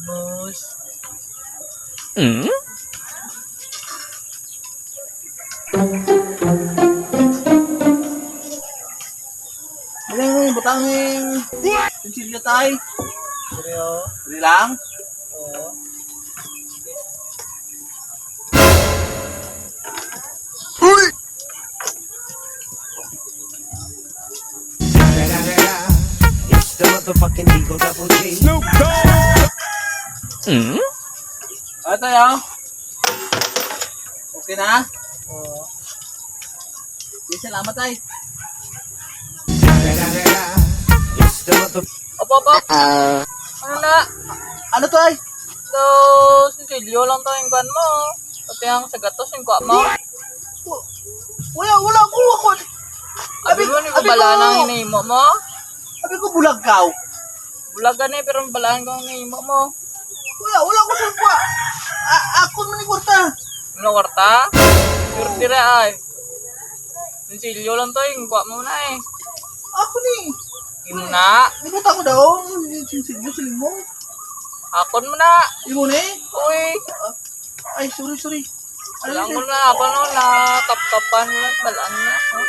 Mus. Hmm? Alam mo yung butang ng sinsilyo tay. Seryo. Dali lang. Oo. It's the motherfucking Eagle Double G. Hmm? Ah, tayo. Okay na? Oo. Di salamat tay. It's the mother. Opo, opo. Ano na? Ano tay? So, sinsilyo lang to yung kwan mo. Pati ang sagatos yung kwa mo. Wala ko ako. Abi mo, ni ko balaan ang hinihimo mo. Abi ko bulagaw. Bulagan eh, pero balaan ko ang hinihimo mo. Wala ko sa kwa. Ako man ni kwarta. Ano kwarta? Sure dire ay. Sinsilyo lang to yung kwa mo na eh. Ako ni. Imo na. Nibuta ko daw. Sinsilyo sa limong. Akon mo na. Imo ni? Uy. Ay, sorry. Balaan ko na. Ako no na. Tap-tapan mo lang. Balaan na. Oh.